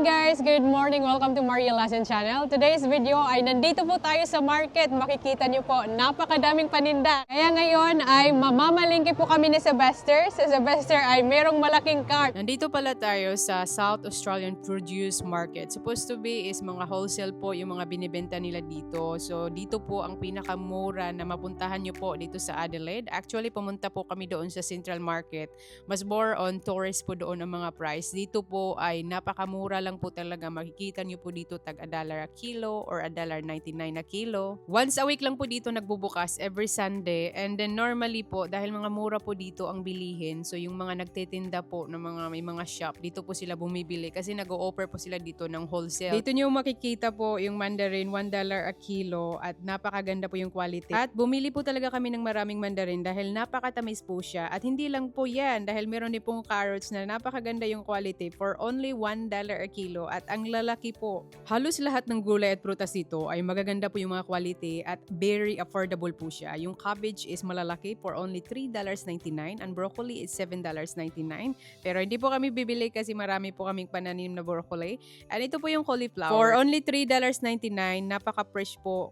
guys! Good morning! Welcome to Maria Lassen Channel. Today's video ay nandito po tayo sa market. Makikita niyo po, napakadaming paninda. Kaya ngayon ay mamamalingki po kami ni Sylvester. Si Sylvester ay merong malaking cart. Nandito pala tayo sa South Australian Produce Market. Supposed to be is mga wholesale po yung mga binibenta nila dito. So dito po ang pinakamura na mapuntahan niyo po dito sa Adelaide. Actually pumunta po kami doon sa Central Market. Mas more on tourist po doon ang mga price. Dito po ay napakamura lang po talaga. Makikita niyo po dito tag $1 a kilo or $1.99 a kilo. Once a week lang po dito nagbubukas every Sunday. And then normally po dahil mga mura po dito ang bilihin. So yung mga nagtitinda po ng may mga shop, dito po sila bumibili kasi nag-o-offer po sila dito ng wholesale. Dito niyo makikita po yung mandarin $1 a kilo at napakaganda po yung quality. At bumili po talaga kami ng maraming mandarin dahil napakatamis po siya. At hindi lang po yan dahil meron din pong carrots na napakaganda yung quality for only $1 a kilo at ang lalaki po. Halos lahat ng gulay at prutas dito ay magaganda po yung mga quality at very affordable po siya. Yung cabbage is malalaki for only $3.99 and broccoli is $7.99. Pero hindi po kami bibili kasi marami po kaming pananim na broccoli. And ito po yung cauliflower. For only $3.99, napaka-fresh po.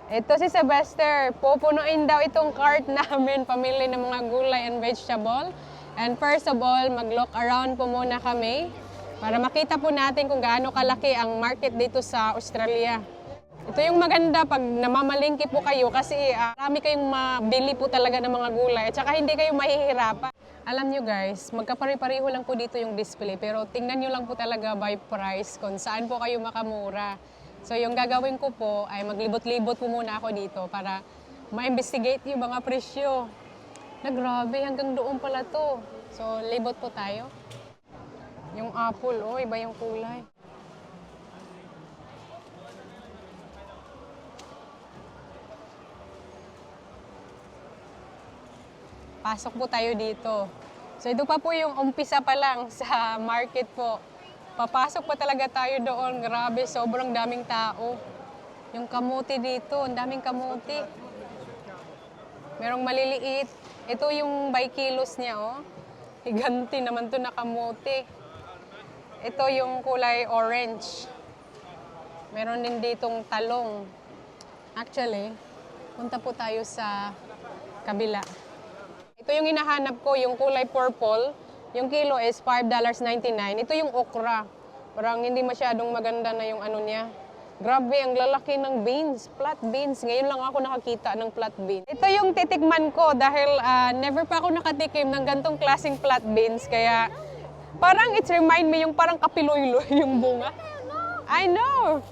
Ito si Sylvester. Pupunuin daw itong cart namin pamili ng mga gulay and vegetable. And first of all, mag-look around po muna kami para makita po natin kung gaano kalaki ang market dito sa Australia. Ito yung maganda pag namamalingki po kayo kasi marami kayong mabili po talaga ng mga gulay at saka hindi kayo mahihirapan. Alam nyo guys, magkapare-pareho lang po dito yung display pero tingnan nyo lang po talaga by price kung saan po kayo makamura. So yung gagawin ko po ay maglibot-libot po muna ako dito para ma-investigate yung mga presyo. Na grabe, hanggang doon pala to. So libot po tayo. Yung apple, oh, iba yung kulay. Pasok po tayo dito. So ito pa po yung umpisa pa lang sa market po. Papasok pa talaga tayo doon. Grabe, sobrang daming tao. Yung kamuti dito, ang daming kamuti. Merong maliliit. Ito yung by kilos niya, oh. Higanti naman to na kamuti. Ito yung kulay orange. Meron din ditong talong. Actually, punta po tayo sa kabila. Ito yung hinahanap ko, yung kulay purple. Yung kilo is $5.99. Ito yung okra. Parang hindi masyadong maganda na yung ano niya. Grabe, ang lalaki ng beans, flat beans. Ngayon lang ako nakakita ng flat beans. Ito yung titikman ko dahil never pa ako nakatikim ng gantong klaseng flat beans. Kaya parang it remind me yung parang kapiloy-loy yung bunga. I know!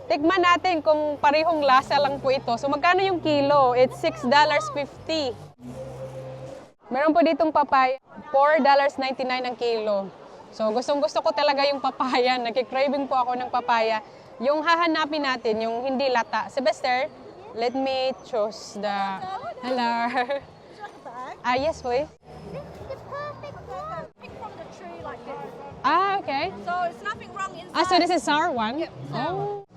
Tikman natin kung parehong lasa lang po ito. So magkano yung kilo? It's $6.50. Meron po ditong papaya, $4.99 ang kilo. So gustong-gusto ko talaga yung papaya. Nagki-craving po ako ng papaya. Yung hahanapin natin, yung hindi lata. Sylvester, let me choose the... Hello. Yes, please. It's perfect one. Pick from the tree like this. Okay. So it's nothing wrong inside. So this is sour one? Yep, sour. Oh.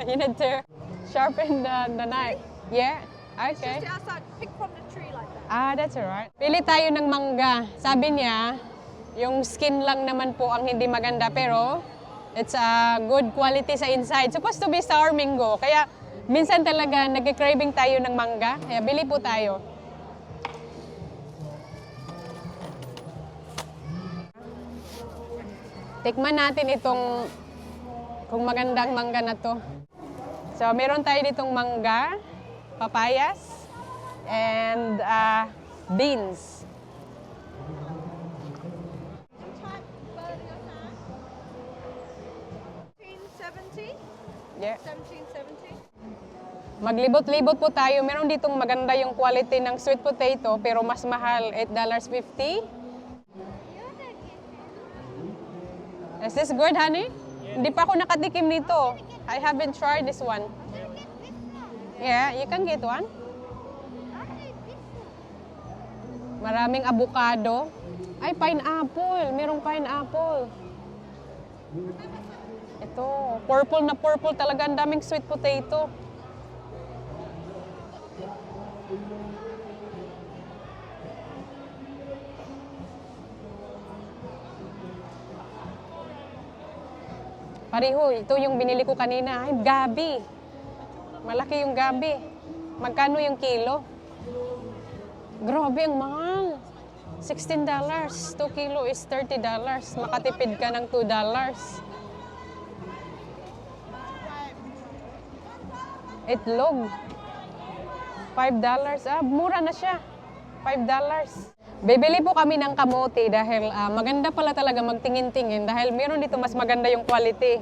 You need to sharpen the knife. Yeah? Okay. Just the outside. Pick from the tree like that. That's alright. Pili tayo ng mangga. Sabi niya, yung skin lang naman po ang hindi maganda, pero it's a good quality sa inside. Supposed to be sour mango. Kaya minsan talaga nag-craving tayo ng mangga. Kaya bili po tayo. Tikman natin itong kung magandang mangga na to. So meron tayo ditong mangga, papayas, and beans. Type bird in your hand. 1770. Yeah. 1770. Maglibot-libot po tayo. Meron ditong maganda yung quality ng sweet potato pero mas mahal, $8.50. Is this good, honey? Hindi pa ako nakatikim nito. I haven't tried this one. Yeah, you can get one. Maraming avocado. Ay, pineapple. Merong pineapple. Ito, purple na purple talaga. Ang daming sweet potato. Pareho, ito yung binili ko kanina. Ay, gabi. Malaki yung gabi. Magkano yung kilo? Grabe, ang mahal. $16. 2 kilo is $30. Makatipid ka ng $2. Itlog. $5. Ah, mura na siya. $5. Bibili po kami ng kamote dahil maganda pala talaga magtingin-tingin dahil meron dito mas maganda yung quality.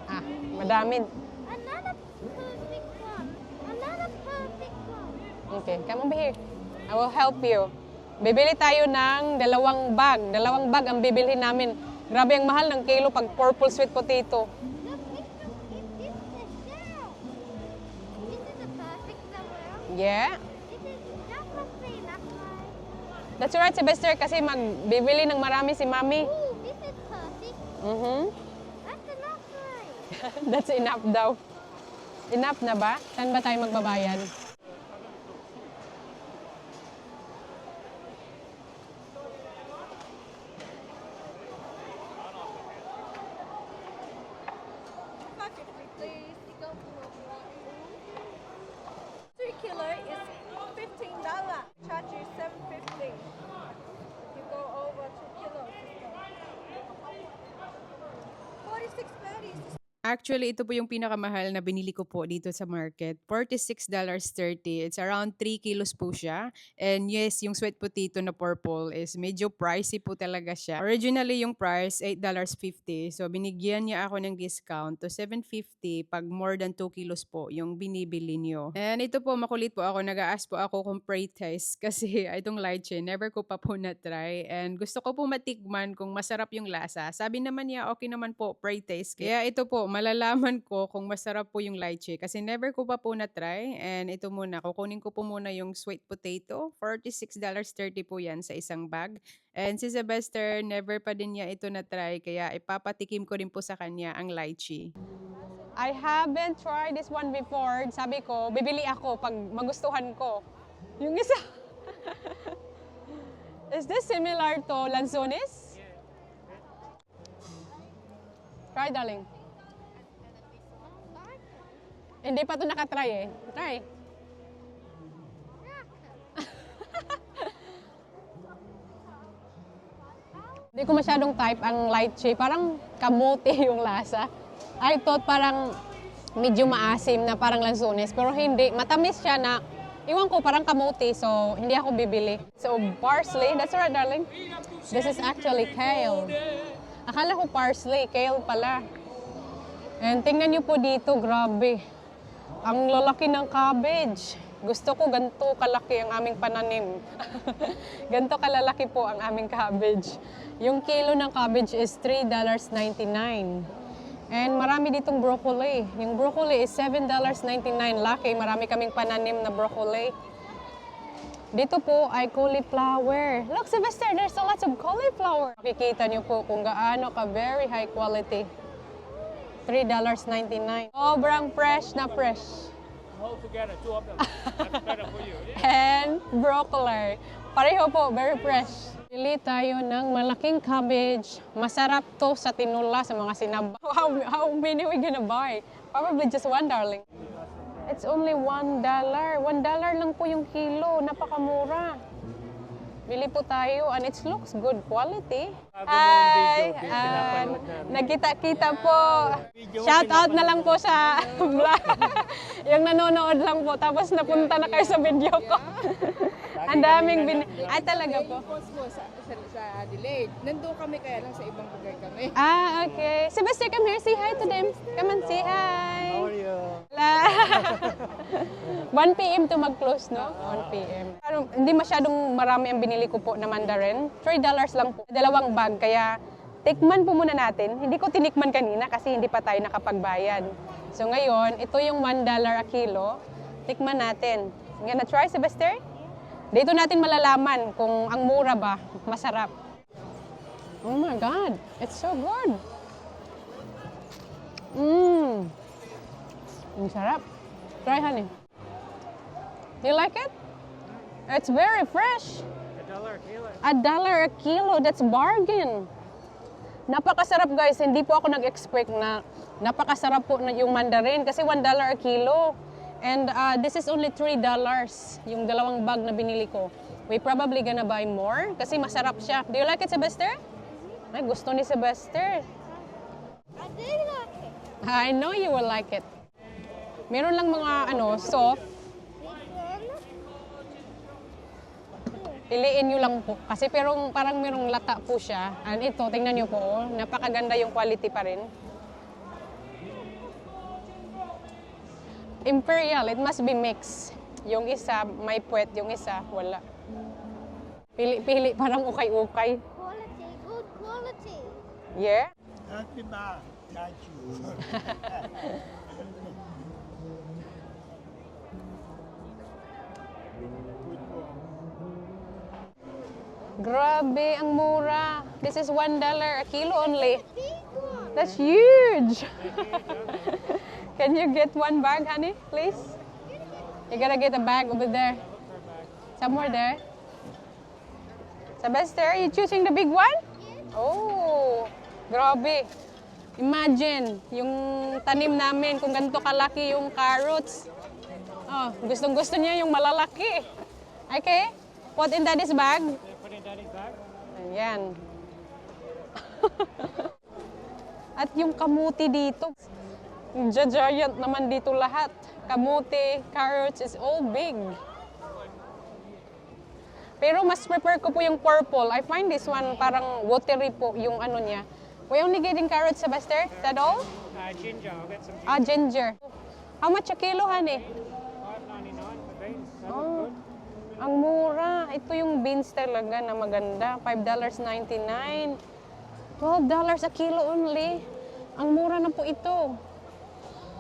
Ah, madami. Another perfect one. Another perfect one. Okay, come over here. I will help you. Bibili tayo ng dalawang bag. Dalawang bag ang bibilhin namin. Grabe ang mahal ng kilo pag purple sweet potato. Look, it's the shell. This is the perfect one. Yeah. This is just the same as mine. That's right, Sylvester, kasi magbibili ng marami si Mami. Ooh, this is perfect. That's enough mine. That's enough daw. Enough na ba? Saan ba tayo magbabayad? Please, you go for 3 kilo is $15. Charge you $7.50. You go over 2 kilos. $46.30. Actually, ito po yung pinakamahal na binili ko po dito sa market. $46.30. It's around 3 kilos po siya. And yes, yung sweet potato na purple is medyo pricey po talaga siya. Originally, yung price, $8.50. So, binigyan niya ako ng discount to $7.50 pag more than 2 kilos po yung binibili niyo. And ito po, makulit po ako. Nag-a-ask po ako kung pre-taste kasi itong lychee, never ko pa po na-try. And gusto ko po matikman kung masarap yung lasa. Sabi naman niya, okay naman po, pre-taste. Kaya ito po, malalaman ko kung masarap po yung lychee kasi never ko pa po na-try. And ito muna, kukunin ko po muna yung sweet potato. $46.30 po yan sa isang bag. And si Sylvester, never pa din niya ito na-try kaya ipapatikim ko rin po sa kanya ang lychee. I haven't tried this one before. Sabi ko, bibili ako pag magustuhan ko. Yung isa. Is this similar to lanzones? Try, darling. Hindi pa ito nakatry eh. Try. Hindi ko masyadong type ang lychee. Parang kamote yung lasa. I thought parang medyo maasim na parang lanzones. Pero hindi. Matamis siya na, iwan ko parang kamote. So, hindi ako bibili. So, parsley. That's right, darling. This is actually kale. Akala ko parsley. Kale pala. And tingnan niyo po dito. Grabe. Ang lalaki ng cabbage. Gusto ko ganito kalaki ang aming pananim. Ganito kalalaki po ang aming cabbage. Yung kilo ng cabbage is $3.99. And marami ditong broccoli. Yung broccoli is $7.99. Laki, marami kaming pananim na broccoli. Dito po ay cauliflower. Look, Sylvester, there's a lot of cauliflower. Makikita niyo po kung gaano ka very high quality. $3.99. Sobrang fresh na fresh. Hold together, two of them. That's better for you. And broccoli. Pareho po, very fresh. Pili tayo ng malaking cabbage. Masarap to sa tinula, sa mga sinaba. How many we gonna buy? Probably just one, darling. It's only $1. $1 lang po yung kilo. Napakamura. Bili po tayo and it looks good quality. Hi! Nagkita-kita po. Shout out na lang po sa vlog. Yung nanonood lang po. Tapos napunta na kayo sa video ko. Ang daming Ay, talaga po. Post mo sa Adelaide. Nandun kami kaya lang sa ibang lugar kami. Ah, okay. Sylvester, come here. Say hi to them. Come and say hi. How are you? 1 p.m. to mag-close, no? 1 p.m. Pero hindi masyadong marami ang binili ko po na mandarin. $3 lang po. Dalawang bag. Kaya tikman po muna natin. Hindi ko tinikman kanina kasi hindi pa tayo nakapagbayad. So ngayon, ito yung $1 a kilo. Tikman natin. You gonna try, Sylvester? Dito natin malalaman kung ang mura ba, masarap. Oh my God, it's so good. Ang sarap. Try, honey. Do you like it? It's very fresh. $1 a kilo. $1 a kilo, that's bargain. Napakasarap guys, hindi po ako nag-expect na napakasarap po na yung mandarin kasi $1 a kilo. And this is only $3, yung dalawang bag na binili ko. We probably gonna buy more kasi masarap siya. Do you like it, Sylvester? Ay, gusto ni Sylvester. I do like it. I know you will like it. Meron lang mga soft. This one. Piliin nyo lang po. Kasi pero parang merong lata po siya. And ito, tingnan nyo po. Oh, napakaganda yung quality pa rin. Imperial, it must be mixed. Yung isa, may puwet. Yung isa, wala. Pili-pili, parang ukay-ukay. Quality, good quality. Yeah? Happy ba? Thank you. Grabe, ang mura. This is $1 a kilo only. Big one. That's huge. Can you get one bag, honey, please? You gotta get a bag over there. Somewhere there. Sylvester, are you choosing the big one? Oh, grabe. Imagine, yung tanim namin, kung ganito kalaki yung carrots. Oh, gustong-gusto niya yung malalaki. Okay, put in daddy's bag. Put in Daddy's bag. Ayan. At yung kamuti dito, giant naman dito lahat. Kamuti, carrots, is all big. Pero mas prefer ko po yung purple. I find this one parang watery po yung ano niya. We only getting carrots, Sylvester? Is that all? Ginger. I'll get some ginger. Ginger. How much a kilo, honey? $5.99 for beans. That Oh, looks good. ang mura. Ito yung beans talaga na maganda. $5.99. $12 a kilo only. Ang mura na po ito.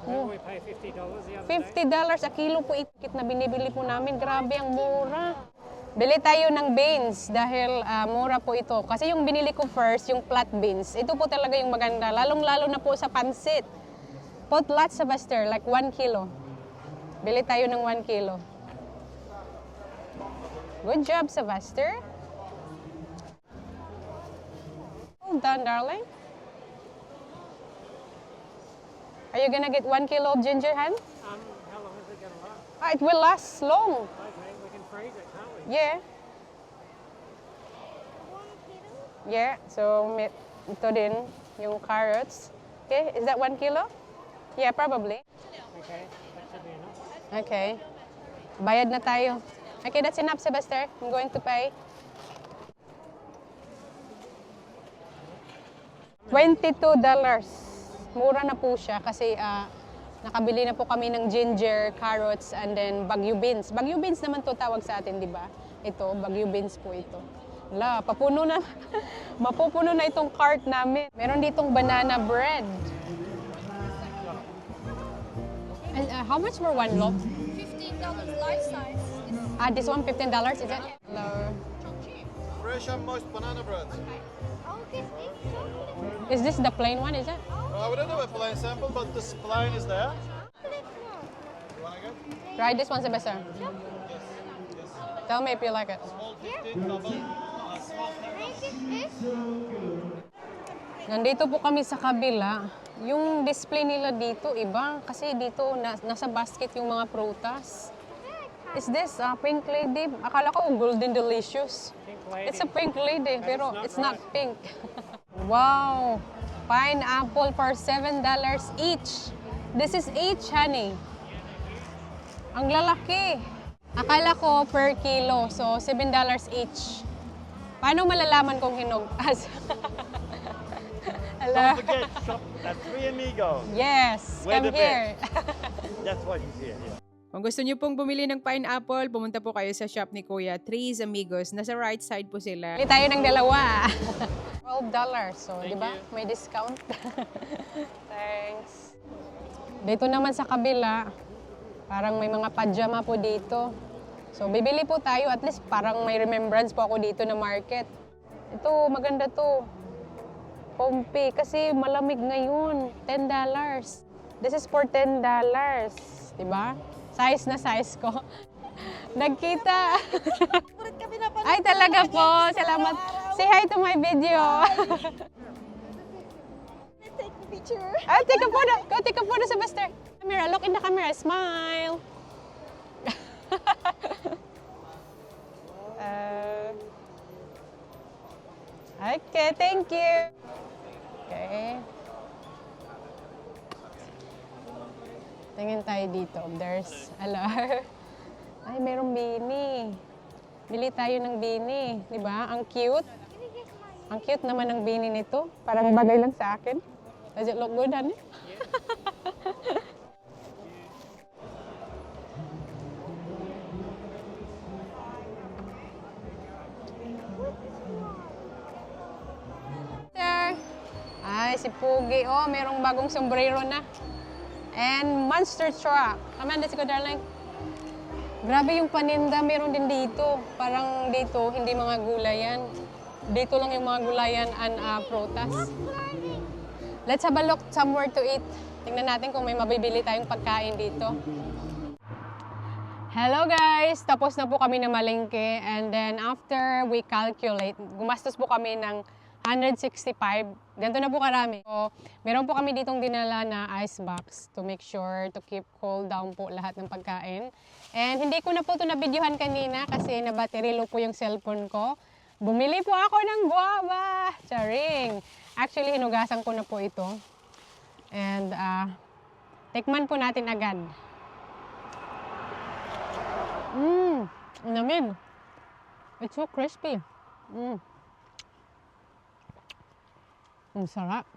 We pay $50 the other day. $50 a kilo po itikit na binibili po namin. Grabe, ang mura. Bili tayo ng beans dahil mura po ito. Kasi yung binili ko first, yung flat beans, ito po talaga yung maganda. Lalong-lalo na po sa pansit. Put lots of Buster, like 1 kilo. Bili tayo ng 1 kilo. Good job, Sylvester. Well done, darling. Are you gonna get 1 kilo of ginger, Han? How long is it going to last? It will last long. Okay, we can freeze it, can't we? Yeah. 1 kilo. Yeah. So, ito din, yung carrots. Okay, is that 1 kilo? Yeah, probably. Okay, that should be enough. Okay. Bayad na tayo. Okay, that's enough, Sylvester. I'm going to pay. $22. Mura na po siya kasi nakabili na po kami ng ginger, carrots, and then Baguio beans. Baguio beans naman to tawag sa atin, di ba? Ito, Baguio beans po ito. Wala, papuno na. Mapupuno na itong cart namin. Meron ditong banana bread. And how much for one loaf? $15 life size. This one $15, is it? Hello. Fresh and moist banana bread. I'll get this chocolate. Is this the plain one, is it? We don't have a plain sample, but this plain is there. Chocolate one. You want to get? Try this one, Sylvester. Tell me if you like it. Small 15, double. Small 10. Can I get this? Nandito po kami sa kabila. Yung display nila dito, iba. Kasi dito, nasa basket yung mga prutas. Is this pink lady? Akala ko golden delicious. Pink lady. It's a pink lady, pero it's it's not not pink. Wow! Pineapple for $7 each. This is each, honey. Ang lalaki. Akala ko per kilo, so $7 each. Paano malalaman kung hinog? Hello? Don't forget, shop at Three Amigos. Yes, Where come the here. That's what you see here. Kung gusto niyo pong bumili ng pineapple, pumunta po kayo sa shop ni Kuya, Three's Amigos. Nasa right side po sila. Bili tayo ng dalawa. $12. So, di ba? May discount. Thanks. Dito naman sa kabila, parang may mga pajama po dito. So, bibili po tayo. At least parang may remembrance po ako dito na market. Ito, maganda to. Pompe. Kasi malamig ngayon. $10. This is for $10. Di ba? Size na size ko. Nagkita. Ay, talaga po. Salamat. Say hi to my video. Take the picture. Ay, take a photo. Go take a photo sa Buster. Camera, look in the camera. Smile. Okay, thank you. Okay. Tingin tayo dito. There's a lot. Ay, merong bini. Bili tayo ng bini. Di ba? Ang cute. Ang cute naman ng bini nito. Parang bagay lang sa akin. Does it look good, honey? Sir. Ay, si Pugi. Oh, merong bagong sombrero na. And monster truck. Come on, let's go, darling. Grabe yung paninda, meron din dito. Parang dito, hindi mga gulayan. Dito lang yung mga gulayan and prutas. Let's have a look somewhere to eat. Tingnan natin kung may mabibili tayong pagkain dito. Hello guys! Tapos na po kami na malengke. And then after we calculate, gumastos po kami ng 165. Ganito na po karami. So, meron po kami ditong dinala na ice box to make sure to keep cool down po lahat ng pagkain. And hindi ko na po ito na-videohan kanina kasi na-battery low po yung cellphone ko. Bumili po ako ng guava! Charing! Actually, hinugasan ko na po ito. And tikman po natin agad. Namin. It's so crispy. Ang sarap.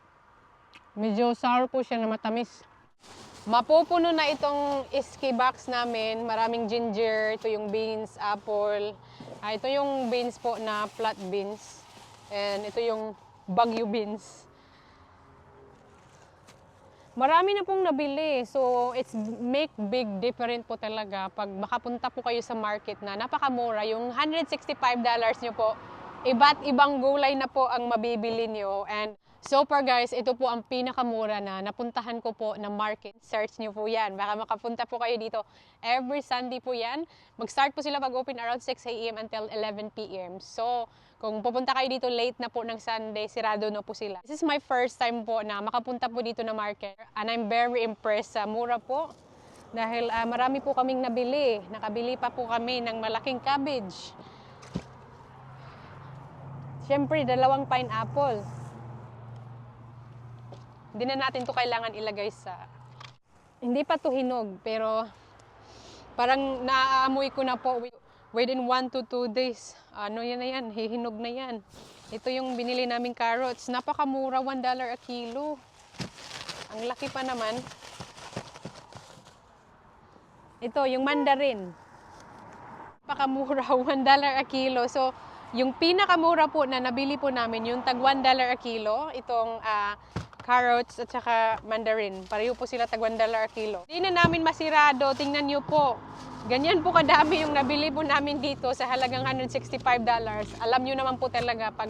Medyo sour po siya na matamis. Mapupuno na itong iski box namin. Maraming ginger. Ito yung beans, apple. Ito yung beans po na flat beans. And ito yung Baguio beans. Marami na pong nabili. So, it's make big difference po talaga pag makapunta po kayo sa market na napakamura. Yung $165 nyo po, iba't ibang gulay na po ang mabibili nyo. And so far guys, ito po ang pinakamura na napuntahan ko po na market. Search nyo po yan. Baka makapunta po kayo dito. Every Sunday po yan. Mag-start po sila mag-open around 6 a.m. until 11 p.m. So, kung pupunta kayo dito late na po ng Sunday, sirado na po sila. This is my first time po na makapunta po dito na market. And I'm very impressed sa mura po. Dahil marami po kaming nabili. Nakabili pa po kami ng malaking cabbage. Siyempre, 2 pineapple. Hindi na natin to kailangan ilagay sa... Hindi pa to hinog, pero parang naaamoy ko na po within 1 to 2 days. Ano yan na yan, hihinog na yan. Ito yung binili naming carrots. Napakamura, $1 a kilo. Ang laki pa naman. Ito, yung mandarin. Napakamura, $1 a kilo. So, yung pinakamura po na nabili po namin, yung tag $1 a kilo, itong carrots at saka mandarin. Pareho po sila tag $1 a kilo. Hindi na namin masirado. Tingnan nyo po. Ganyan po kadami yung nabili po namin dito sa halagang $165. Alam nyo naman po talaga pag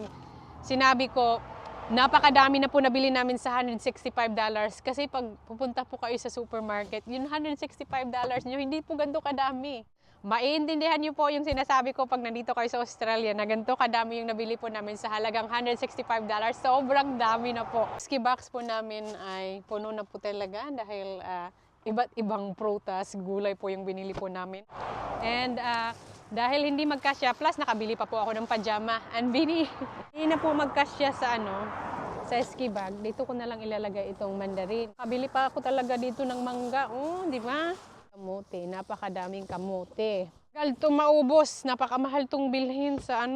sinabi ko, napakadami na po nabili namin sa $165. Kasi pag pupunta po kayo sa supermarket, yung $165 nyo, hindi po ganito kadami. Maiintindihan nyo po yung sinasabi ko pag nandito kayo sa Australia na ganito kadami yung nabili po namin sa halagang $165. Sobrang dami na po. Ski box po namin ay puno na po talaga dahil iba't ibang prutas, gulay po yung binili po namin. And dahil hindi magkasya, plus nakabili pa po ako ng pajama and bini. Hindi na po magkasya sa sa ski bag. Dito ko na lang ilalagay itong mandarin. Nakabili pa ako talaga dito ng mangga. Oh, di ba? Kamote, napakadaming kamote. Tagal itong maubos, napakamahal itong bilhin sa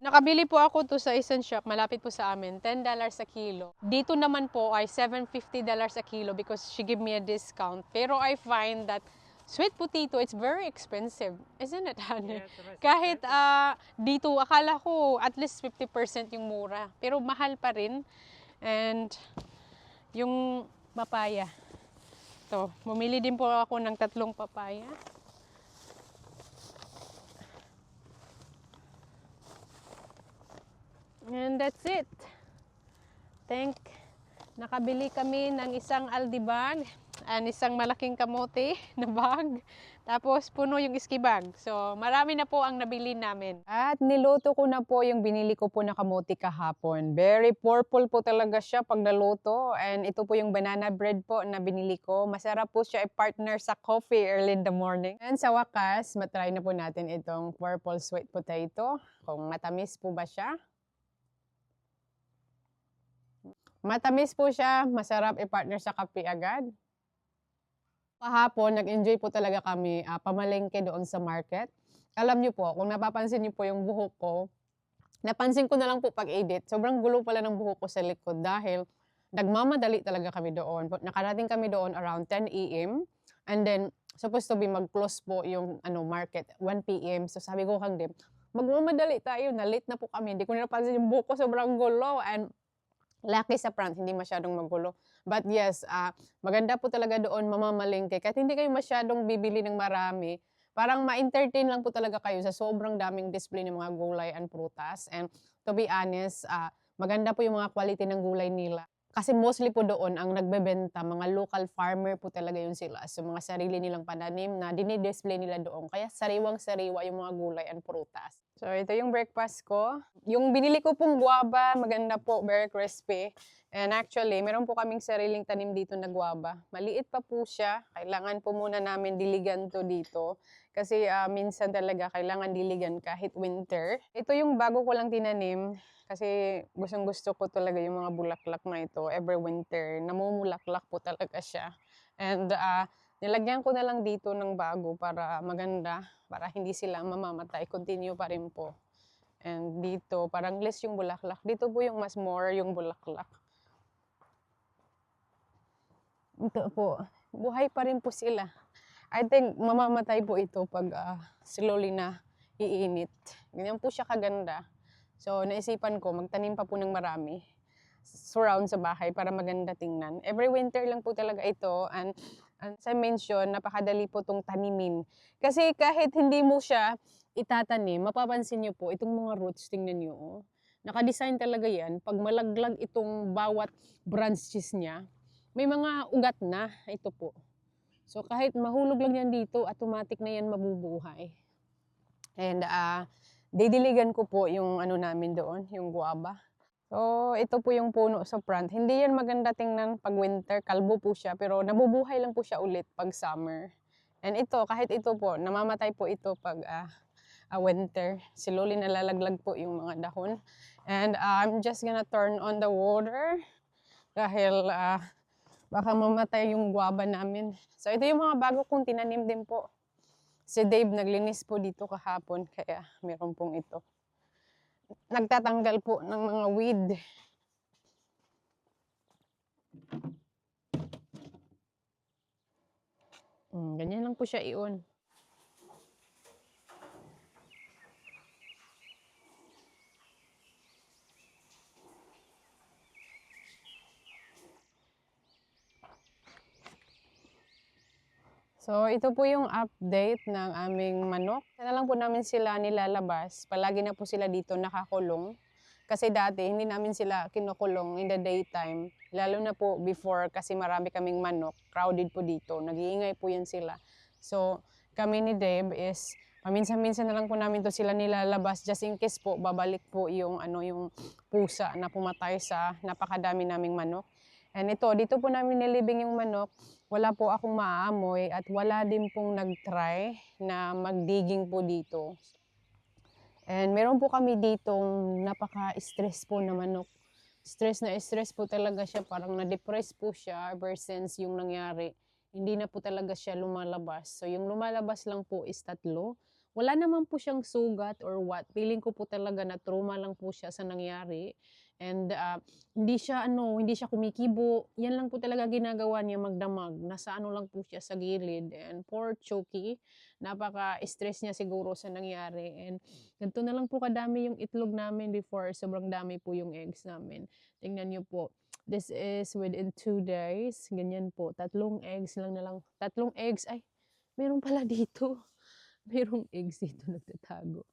Nakabili po ako to sa isang shop, malapit po sa amin, $10 a kilo. Dito naman po ay $750 a kilo because she gave me a discount. Pero I find that sweet potato, it's very expensive. Isn't it, honey? Yeah, Kahit dito, akala ko at least 50% yung mura. Pero mahal pa rin. And yung papaya. To, bumili din po ako ng 3 papaya. And that's it. Nakabili kami ng isang Aldi bag. and isang malaking kamote na bag. Tapos puno yung ski bag. So marami na po ang nabili namin. At niluto ko na po yung binili ko po na kamote kahapon. Very purple po talaga siya pag naluto. And ito po yung banana bread po na binili ko. Masarap po siya i-partner sa coffee early in the morning. And sa wakas, matry na po natin itong purple sweet potato. Kung matamis po ba siya. Matamis po siya, masarap i-partner sa kape agad. Kahapon, nag-enjoy po talaga kami pamalengke doon sa market. Alam niyo po, kung napapansin niyo po yung buhok ko, napansin ko na lang po pag-edit. Sobrang gulo pala ng buhok ko sa likod dahil nagmamadali talaga kami doon. Nakarating kami doon around 10 a.m. And then, supposed to be mag-close po yung market 1 p.m. So sabi ko kang Dim, magmamadali tayo, na late na po kami. Hindi ko na napansin yung buhok ko, sobrang gulo. And lucky sa front, hindi masyadong magulo. But yes, maganda po talaga doon mamamalengke. Kahit hindi kayo masyadong bibili ng marami, parang ma-entertain lang po talaga kayo sa sobrang daming display ng mga gulay and prutas. And to be honest, maganda po yung mga quality ng gulay nila. Kasi mostly po doon ang nagbebenta, mga local farmer po talaga yun sila. So mga sarili nilang pananim na dinidisplay nila doon. Kaya sariwang-sariwa yung mga gulay and prutas. So ito yung breakfast ko. Yung binili ko pong guava, maganda po, very crispy. And actually, meron po kaming sariling tanim dito na guava. Maliit pa po siya. Kailangan po muna namin diligan to dito. Kasi minsan talaga kailangan diligan kahit winter. Ito yung bago ko lang tinanim. Kasi gustong gusto ko talaga yung mga bulaklak na ito. Every winter, namumulaklak po talaga siya. And nilagyan ko na lang dito ng bago para maganda. Para hindi sila mamamatay. Continue pa rin po. And dito, parang less yung bulaklak. Dito po yung mas more yung bulaklak. Ito po, buhay pa rin po sila. I think mamamatay po ito pag slowly na iinit. Ganyan po siya kaganda. So naisipan ko, magtanim pa po ng marami surround sa bahay para maganda tingnan. Every winter lang po talaga ito. And as I mentioned, napakadali po itong tanimin. Kasi kahit hindi mo siya itatanim, mapapansin nyo po, itong mga roots, tingnan nyo. Oh. Nakadesign talaga yan. Pag malaglag itong bawat branches niya, may mga ugat na. Ito po. So kahit mahulog lang yan dito, automatic na yan mabubuhay. And didiligan ko po yung namin doon, yung guava. So, ito po yung puno sa front. Hindi yan maganda tingnan pag winter, kalbo po siya, pero nabubuhay lang po siya ulit pag summer. And ito, kahit ito po, namamatay po ito pag winter. Slowly nalalaglag po yung mga dahon. And I'm just gonna turn on the water dahil baka mamatay yung guava namin. So, ito yung mga bago kong tinanim din po. Si Dave naglinis po dito kahapon, kaya meron pong ito. Nagtatanggal po ng mga weed. Ganyan lang po siya i-on. So, ito po yung update ng aming manok. Sana lang po namin sila nilalabas. Palagi na po sila dito nakakulong. Kasi dati, hindi namin sila kinukulong in the daytime. Lalo na po before, kasi marami kaming manok. Crowded po dito. Nag-iingay po yan sila. So, kami ni Deb is, paminsan-minsan na lang po namin to sila nilalabas. Just in case po, babalik po yung, yung pusa na pumatay sa napakadami naming manok. And ito, dito po namin nilibing yung manok. Wala po akong maaamoy at wala din pong nag-try na mag-digging po dito. And meron po kami ditong napaka-stress po na manok. Stress na stress po talaga siya. Parang na-depress po siya ever since yung nangyari. Hindi na po talaga siya lumalabas. So yung lumalabas lang po is 3. Wala naman po siyang sugat or what. Feeling ko po talaga na trauma lang po siya sa nangyari. And hindi siya kumikibo. Yan lang po talaga ginagawa niya, magdamag. Nasa lang po siya sa gilid. And poor Chucky, napaka-stress niya siguro sa nangyari. And ganito na lang po kadami yung itlog namin before. Sobrang dami po yung eggs namin. Tingnan niyo po. This is within 2 days. Ganyan po. 3 eggs lang na lang. 3 eggs. Ay, meron pala dito. Merong eggs dito nagtatago.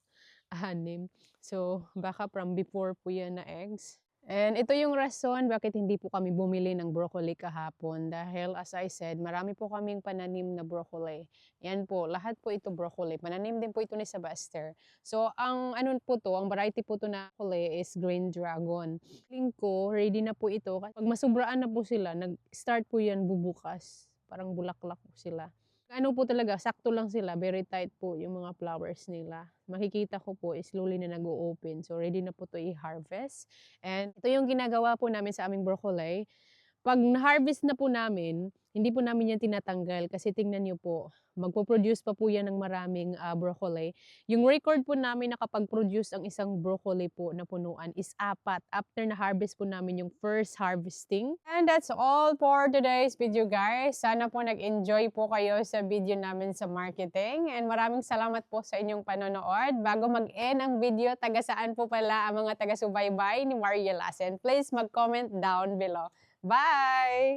6. So, baka from before po yan na eggs. And ito yung rason bakit hindi po kami bumili ng broccoli kahapon. Dahil as I said, marami po kaming pananim na broccoli. Yan po, lahat po ito broccoli. Pananim din po ito ni Sebastian. So, ang ano po to, ang variety po to na broccoli is Green Dragon. Feeling ko, ready na po ito. Pag masubraan na po sila, nag-start po yan bubukas. Parang bulaklak po sila. Ano po talaga, sakto lang sila, very tight po yung mga flowers nila. Makikita ko po, slowly na nag-o-open. So, ready na po to i-harvest. And ito yung ginagawa po namin sa aming broccoli. Pag na-harvest na po namin, hindi po namin yan tinatanggal kasi tingnan nyo po, magpo-produce pa po yan ng maraming broccoli. Yung record po namin na kapag produce ang isang broccoli po na punuan is 4 after na-harvest po namin yung first harvesting. And that's all for today's video, guys. Sana po nag-enjoy po kayo sa video namin sa marketing. And maraming salamat po sa inyong panonood. Bago mag-end ang video, taga saan po pala ang mga taga-subaybay ni Maria Lassen? Please mag-comment down below. Bye!